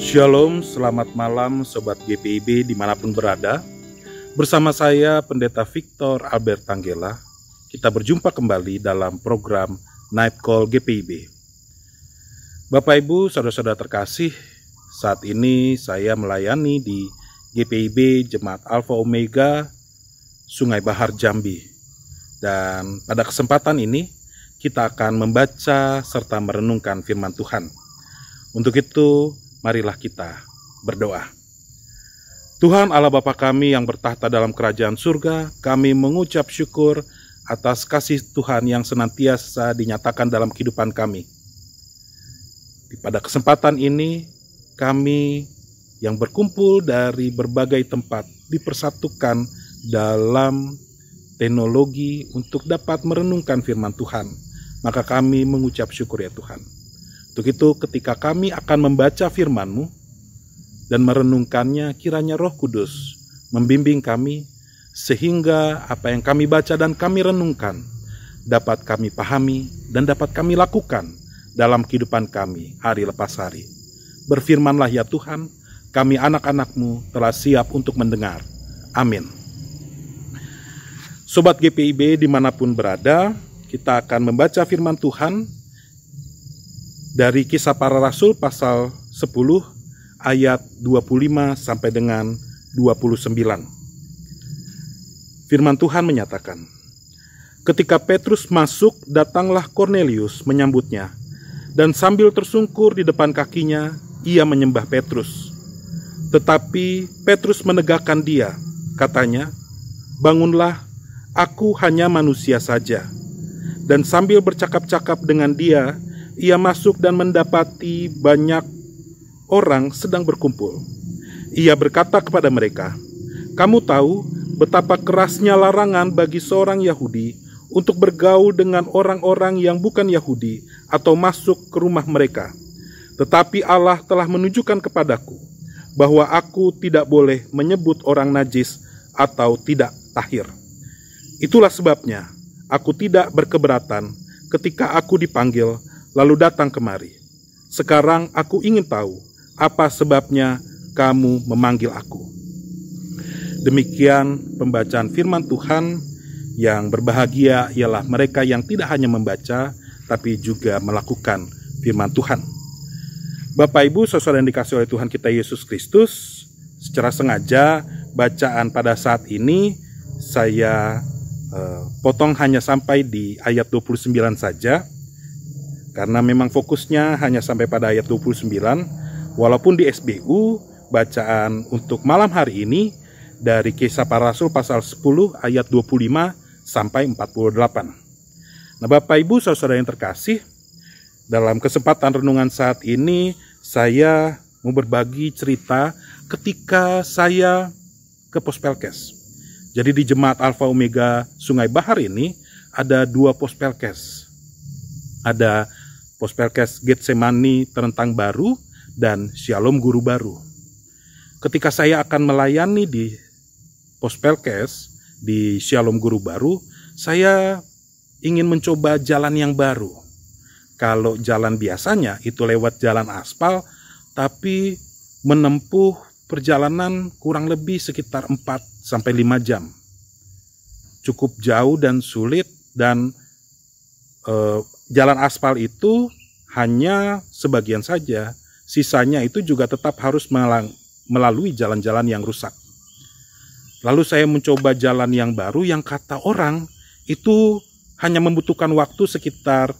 Shalom, selamat malam Sobat GPIB dimanapun berada. Bersama saya Pendeta Victor Albert Tanggela. Kita berjumpa kembali dalam program Night Call GPIB. Bapak Ibu, saudara-saudara terkasih, saat ini saya melayani di GPIB Jemaat Alpha Omega Sungai Bahar Jambi. Dan pada kesempatan ini kita akan membaca serta merenungkan firman Tuhan. Untuk itu, marilah kita berdoa. Tuhan Allah Bapa kami yang bertahta dalam kerajaan surga, kami mengucap syukur atas kasih Tuhan yang senantiasa dinyatakan dalam kehidupan kami. Pada kesempatan ini, kami yang berkumpul dari berbagai tempat dipersatukan dalam teknologi untuk dapat merenungkan firman Tuhan. Maka kami mengucap syukur ya Tuhan. Untuk itu ketika kami akan membaca firman-Mu dan merenungkannya, kiranya Roh Kudus membimbing kami sehingga apa yang kami baca dan kami renungkan dapat kami pahami dan dapat kami lakukan dalam kehidupan kami hari lepas hari. Berfirmanlah ya Tuhan, kami anak-anak-Mu telah siap untuk mendengar. Amin. Sobat GPIB dimanapun berada, kita akan membaca firman Tuhan dari Kisah Para Rasul pasal 10 ayat 25 sampai dengan 29. Firman Tuhan menyatakan, ketika Petrus masuk, datanglah Kornelius menyambutnya, dan sambil tersungkur di depan kakinya, ia menyembah Petrus. Tetapi Petrus menegakkan dia, katanya, bangunlah, aku hanya manusia saja. Dan sambil bercakap-cakap dengan dia, ia masuk dan mendapati banyak orang sedang berkumpul. Ia berkata kepada mereka, kamu tahu betapa kerasnya larangan bagi seorang Yahudi untuk bergaul dengan orang-orang yang bukan Yahudi atau masuk ke rumah mereka. Tetapi Allah telah menunjukkan kepadaku bahwa aku tidak boleh menyebut orang najis atau tidak tahir. Itulah sebabnya aku tidak berkeberatan ketika aku dipanggil lalu datang kemari. Sekarang aku ingin tahu apa sebabnya kamu memanggil aku. Demikian pembacaan firman Tuhan. Yang berbahagia ialah mereka yang tidak hanya membaca tapi juga melakukan firman Tuhan. Bapak Ibu, saudara yang dikasihi oleh Tuhan kita Yesus Kristus, secara sengaja bacaan pada saat ini saya potong hanya sampai di ayat 29 saja, karena memang fokusnya hanya sampai pada ayat 29, walaupun di SBU bacaan untuk malam hari ini dari Kisah Para Rasul pasal 10 ayat 25 sampai 48. Nah Bapak Ibu saudara yang terkasih, dalam kesempatan renungan saat ini saya mau berbagi cerita ketika saya ke Pospelkes. Jadi di Jemaat Alpha Omega Sungai Bahar ini ada dua Pospelkes. Ada Pospelkes Getsemani Terentang Baru dan Shalom Guru Baru. Ketika saya akan melayani di Pospelkes di Shalom Guru Baru, saya ingin mencoba jalan yang baru. Kalau jalan biasanya itu lewat jalan aspal, tapi menempuh perjalanan kurang lebih sekitar 4-5 jam. Cukup jauh dan sulit, dan jalan aspal itu hanya sebagian saja, sisanya itu juga tetap harus melalui jalan-jalan yang rusak. Lalu saya mencoba jalan yang baru yang kata orang itu hanya membutuhkan waktu sekitar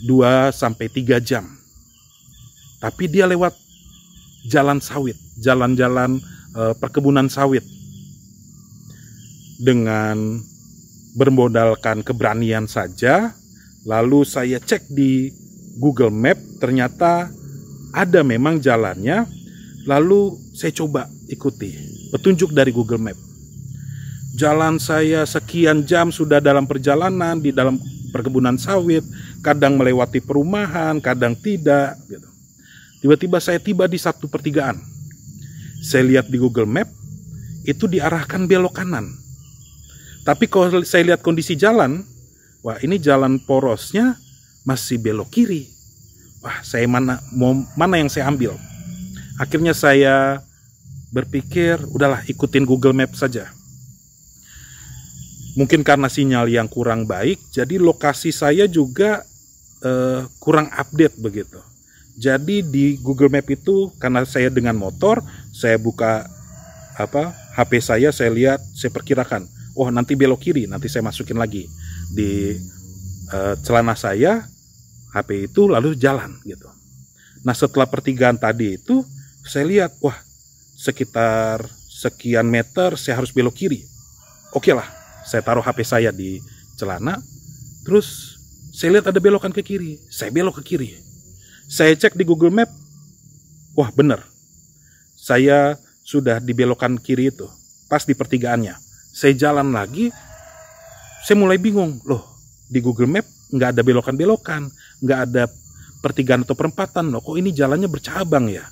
2-3 jam. Tapi dia lewat jalan sawit, jalan-jalan perkebunan sawit. Dengan bermodalkan keberanian saja, lalu saya cek di Google Map, ternyata ada memang jalannya. Lalu saya coba ikuti petunjuk dari Google Map. Jalan saya sekian jam sudah dalam perjalanan di dalam perkebunan sawit, kadang melewati perumahan, kadang tidak. Gitu. Tiba-tiba saya tiba di satu pertigaan. Saya lihat di Google Map, itu diarahkan belok kanan. Tapi kalau saya lihat kondisi jalan, wah ini jalan porosnya masih belok kiri. Wah, saya mana yang saya ambil? Akhirnya saya berpikir, udahlah ikutin Google Maps saja. Mungkin karena sinyal yang kurang baik, jadi lokasi saya juga kurang update begitu. Jadi di Google Map itu, karena saya dengan motor, saya buka HP saya lihat, saya perkirakan, oh nanti belok kiri, nanti saya masukin lagi di celana saya HP itu, lalu jalan gitu. Nah setelah pertigaan tadi itu, saya lihat, wah sekitar sekian meter saya harus belok kiri. Oke lah, saya taruh HP saya di celana, terus saya lihat ada belokan ke kiri, saya belok ke kiri. Saya cek di Google Map, wah bener, saya sudah di belokan kiri itu, pas di pertigaannya. Saya jalan lagi, saya mulai bingung, loh di Google Map nggak ada belokan-belokan, nggak ada pertigaan atau perempatan, loh kok ini jalannya bercabang ya.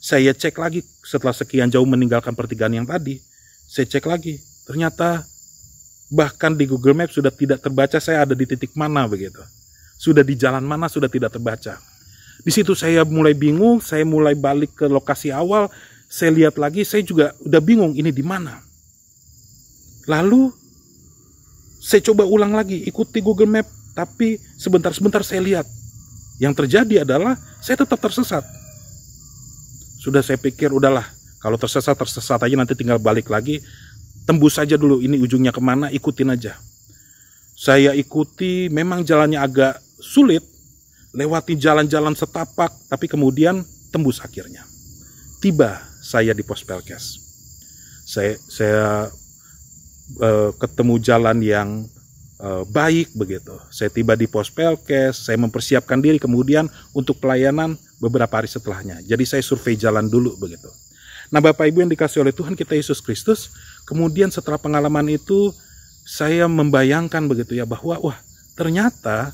Saya cek lagi setelah sekian jauh meninggalkan pertigaan yang tadi, saya cek lagi, ternyata bahkan di Google Map sudah tidak terbaca saya ada di titik mana begitu. Sudah di jalan mana sudah tidak terbaca. Di situ saya mulai bingung, saya mulai balik ke lokasi awal, saya lihat lagi, saya juga udah bingung ini di mana. Lalu saya coba ulang lagi, ikuti Google Map, tapi sebentar-sebentar saya lihat. Yang terjadi adalah saya tetap tersesat. Sudah saya pikir, udahlah, kalau tersesat aja, nanti tinggal balik lagi, tembus saja dulu, ini ujungnya kemana, ikutin aja. Saya ikuti, memang jalannya agak sulit, lewati jalan-jalan setapak, tapi kemudian tembus akhirnya. Tiba saya di pos Pelkes. Saya ketemu jalan yang baik begitu. Saya tiba di pos Pelkes, saya mempersiapkan diri kemudian untuk pelayanan beberapa hari setelahnya. Jadi saya survei jalan dulu begitu. Nah Bapak Ibu yang dikasih oleh Tuhan kita Yesus Kristus, kemudian setelah pengalaman itu saya membayangkan begitu ya, bahwa wah ternyata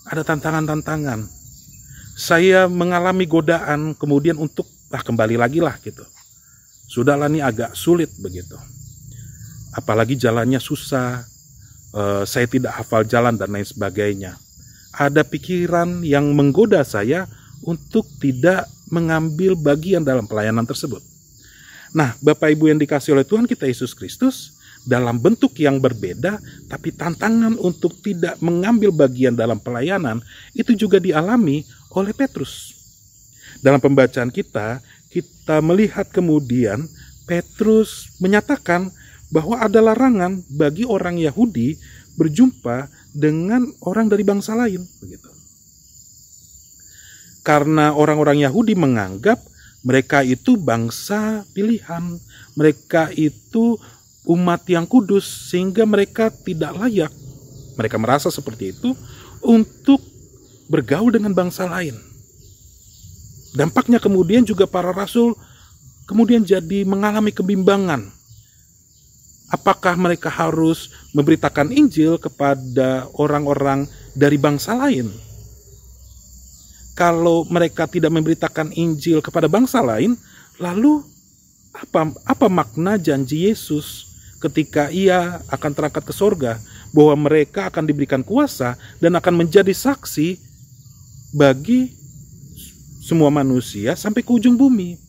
ada tantangan-tantangan. Saya mengalami godaan kemudian untuk kembali lagi lah gitu. Sudahlah nih agak sulit begitu. Apalagi jalannya susah, saya tidak hafal jalan dan lain sebagainya. Ada pikiran yang menggoda saya untuk tidak mengambil bagian dalam pelayanan tersebut. Nah, Bapak Ibu yang dikasih oleh Tuhan kita Yesus Kristus, dalam bentuk yang berbeda, tapi tantangan untuk tidak mengambil bagian dalam pelayanan itu juga dialami oleh Petrus. Dalam pembacaan kita melihat kemudian Petrus menyatakan bahwa ada larangan bagi orang Yahudi berjumpa dengan orang dari bangsa lain, begitu. Karena orang-orang Yahudi menganggap mereka itu bangsa pilihan, mereka itu umat yang kudus, sehingga mereka tidak layak, mereka merasa seperti itu, untuk bergaul dengan bangsa lain. Dampaknya kemudian juga para rasul kemudian jadi mengalami kebimbangan. Apakah mereka harus memberitakan Injil kepada orang-orang dari bangsa lain? Kalau mereka tidak memberitakan Injil kepada bangsa lain, lalu apa makna janji Yesus ketika ia akan terangkat ke sorga, bahwa mereka akan diberikan kuasa dan akan menjadi saksi bagi semua manusia sampai ke ujung bumi.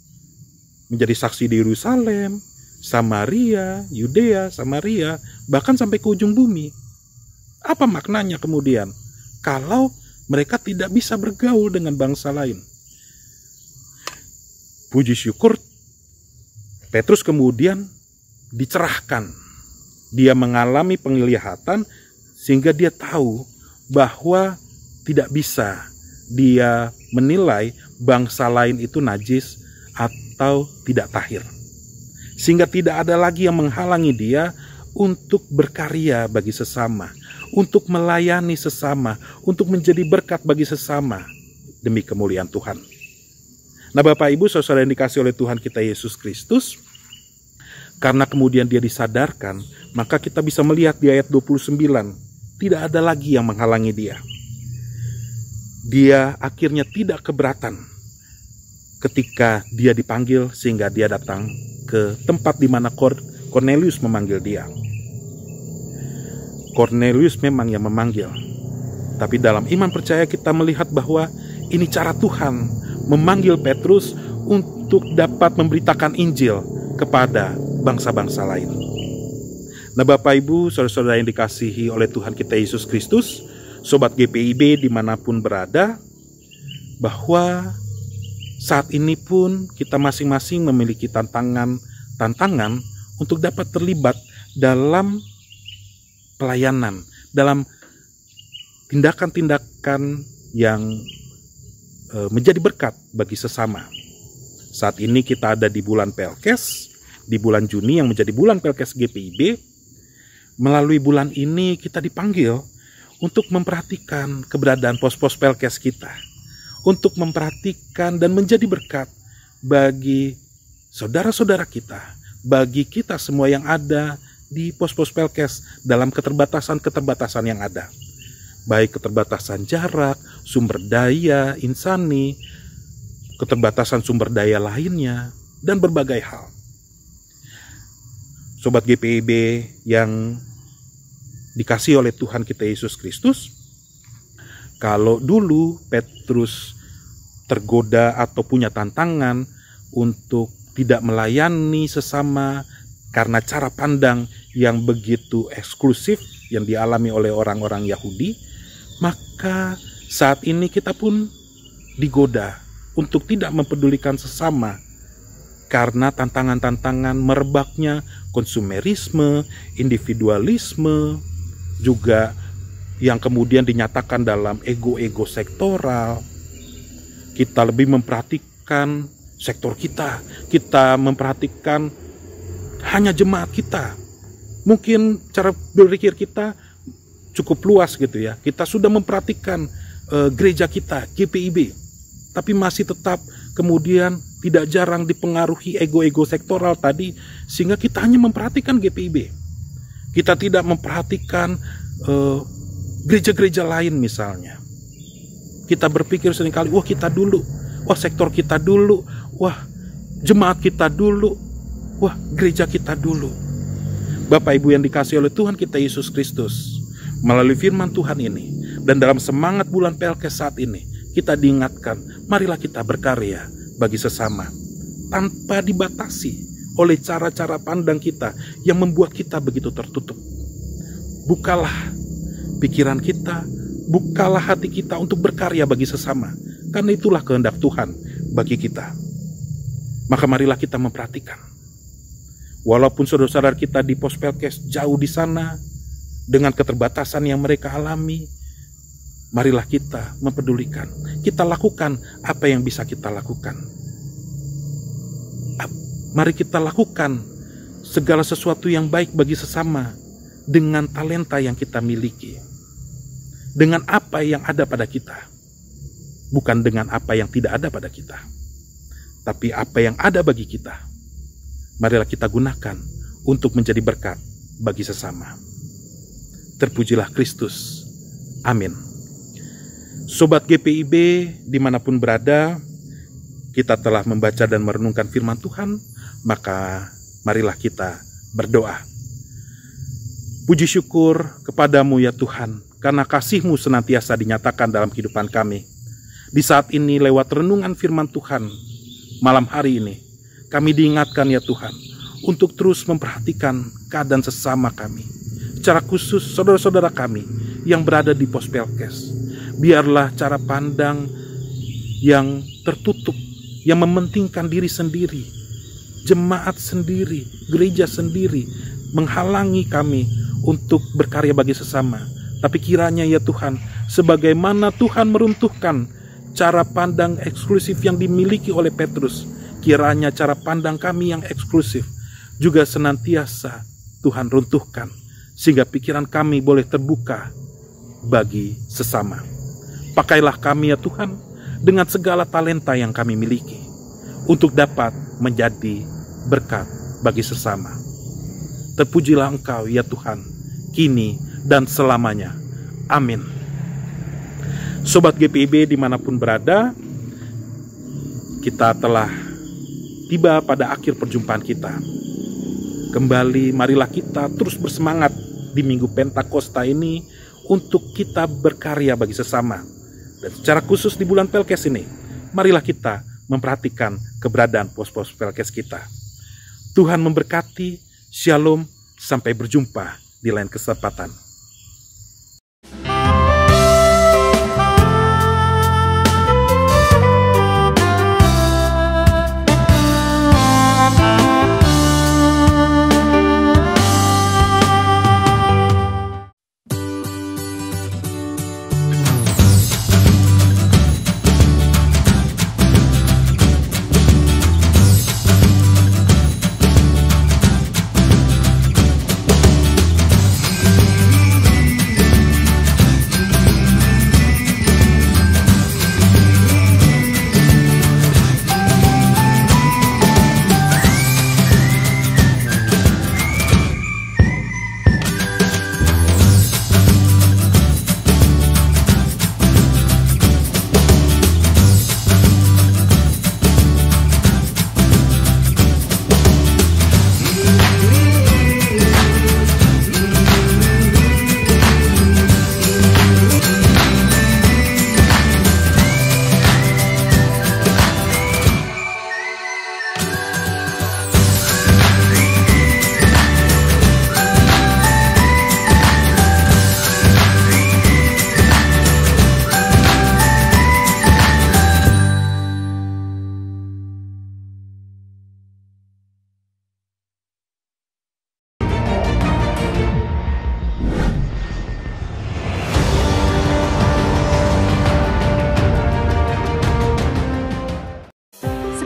Menjadi saksi di Yerusalem, Samaria, Yudea, Samaria, bahkan sampai ke ujung bumi. Apa maknanya kemudian kalau mereka tidak bisa bergaul dengan bangsa lain? Puji syukur Petrus kemudian dicerahkan. Dia mengalami penglihatan sehingga dia tahu bahwa tidak bisa dia menilai bangsa lain itu najis atau tidak tahir. Sehingga tidak ada lagi yang menghalangi dia untuk berkarya bagi sesama, untuk melayani sesama, untuk menjadi berkat bagi sesama demi kemuliaan Tuhan. Nah Bapak Ibu saudara yang dikasih oleh Tuhan kita Yesus Kristus, karena kemudian dia disadarkan, maka kita bisa melihat di ayat 29, tidak ada lagi yang menghalangi dia. Dia akhirnya tidak keberatan ketika dia dipanggil sehingga dia datang ke tempat di mana Cornelius memanggil dia. Cornelius memang yang memanggil, tapi dalam iman percaya kita melihat bahwa ini cara Tuhan memanggil Petrus untuk dapat memberitakan Injil kepada bangsa-bangsa lain. Nah, Bapak Ibu, saudara-saudara yang dikasihi oleh Tuhan kita Yesus Kristus, Sobat GPIB dimanapun berada, bahwa saat ini pun kita masing-masing memiliki tantangan untuk dapat terlibat dalam pelayanan, dalam tindakan-tindakan yang menjadi berkat bagi sesama. Saat ini kita ada di bulan Pelkes, di bulan Juni yang menjadi bulan Pelkes GPIB. Melalui bulan ini kita dipanggil untuk memperhatikan keberadaan pos-pos Pelkes kita, untuk memperhatikan dan menjadi berkat bagi saudara-saudara kita, bagi kita semua yang ada di pos-pos Pelkes dalam keterbatasan-keterbatasan yang ada, baik keterbatasan jarak, sumber daya insani, keterbatasan sumber daya lainnya, dan berbagai hal. Sobat GPIB yang dikasihi oleh Tuhan kita Yesus Kristus, kalau dulu Petrus tergoda atau punya tantangan untuk tidak melayani sesama karena cara pandang yang begitu eksklusif yang dialami oleh orang-orang Yahudi, maka saat ini kita pun digoda untuk tidak mempedulikan sesama karena tantangan-tantangan merebaknya konsumerisme, individualisme, juga yang kemudian dinyatakan dalam ego-ego sektoral. Kita lebih memperhatikan sektor kita memperhatikan hanya jemaat kita. Mungkin cara berpikir kita cukup luas gitu ya. Kita sudah memperhatikan gereja kita, GPIB, tapi masih tetap kemudian tidak jarang dipengaruhi ego-ego sektoral tadi, sehingga kita hanya memperhatikan GPIB. Kita tidak memperhatikan gereja-gereja lain misalnya. Kita berpikir seringkali, wah kita dulu, wah sektor kita dulu, wah jemaat kita dulu, wah gereja kita dulu. Bapak Ibu yang dikasihi oleh Tuhan kita Yesus Kristus, melalui firman Tuhan ini, dan dalam semangat bulan Pelkes saat ini, kita diingatkan, marilah kita berkarya bagi sesama, tanpa dibatasi oleh cara-cara pandang kita yang membuat kita begitu tertutup. Bukalah pikiran kita, bukalah hati kita untuk berkarya bagi sesama, karena itulah kehendak Tuhan bagi kita. Maka marilah kita memperhatikan, walaupun saudara-saudara kita di pos Pelkes jauh di sana, dengan keterbatasan yang mereka alami, marilah kita mempedulikan. Kita lakukan apa yang bisa kita lakukan. Mari kita lakukan segala sesuatu yang baik bagi sesama dengan talenta yang kita miliki, dengan apa yang ada pada kita, bukan dengan apa yang tidak ada pada kita, tapi apa yang ada bagi kita. Marilah kita gunakan untuk menjadi berkat bagi sesama. Terpujilah Kristus. Amin. Sobat GPIB dimanapun berada, kita telah membaca dan merenungkan firman Tuhan, maka marilah kita berdoa. Puji syukur kepadamu ya Tuhan, karena kasih-Mu senantiasa dinyatakan dalam kehidupan kami. Di saat ini lewat renungan firman Tuhan, malam hari ini, kami diingatkan ya Tuhan, untuk terus memperhatikan keadaan sesama kami. Secara khusus saudara-saudara kami yang berada di pos Pelkes. Biarlah cara pandang yang tertutup, yang mementingkan diri sendiri, jemaat sendiri, gereja sendiri, menghalangi kami untuk berkarya bagi sesama. Tapi kiranya ya Tuhan, sebagaimana Tuhan meruntuhkan cara pandang eksklusif yang dimiliki oleh Petrus, kiranya cara pandang kami yang eksklusif juga senantiasa Tuhan runtuhkan, sehingga pikiran kami boleh terbuka bagi sesama. Pakailah kami ya Tuhan dengan segala talenta yang kami miliki untuk dapat menjadi berkat bagi sesama. Terpujilah Engkau ya Tuhan, kini dan selamanya. Amin. Sobat GPIB dimanapun berada, kita telah tiba pada akhir perjumpaan kita. Kembali marilah kita terus bersemangat di Minggu Pentakosta ini untuk kita berkarya bagi sesama. Dan secara khusus di bulan Pelkes ini, marilah kita memperhatikan keberadaan pos-pos Pelkes kita. Tuhan memberkati, shalom, sampai berjumpa di lain kesempatan.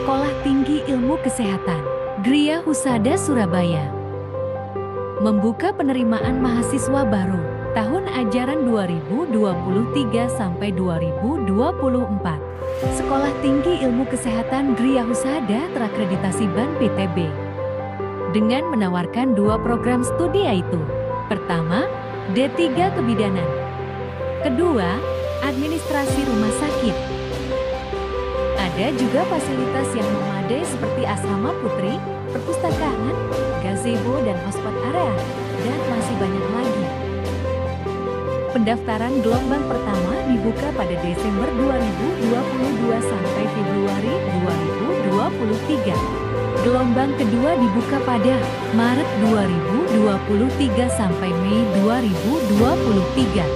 Sekolah Tinggi Ilmu Kesehatan Gria Husada Surabaya membuka penerimaan mahasiswa baru tahun ajaran 2023 sampai 2024. Sekolah Tinggi Ilmu Kesehatan Gria Husada terakreditasi BAN PTB dengan menawarkan 2 program studi, yaitu pertama, D3 Kebidanan, kedua, Administrasi Rumah Sakit. Ada juga fasilitas yang memadai seperti asrama putri, perpustakaan, gazebo dan hotspot area, dan masih banyak lagi. Pendaftaran gelombang pertama dibuka pada Desember 2022 sampai Februari 2023. Gelombang kedua dibuka pada Maret 2023 sampai Mei 2023.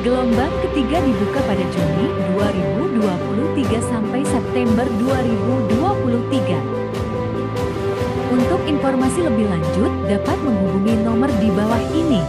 Gelombang ketiga dibuka pada Juni 2023 sampai September 2023. Untuk informasi lebih lanjut dapat menghubungi nomor di bawah ini.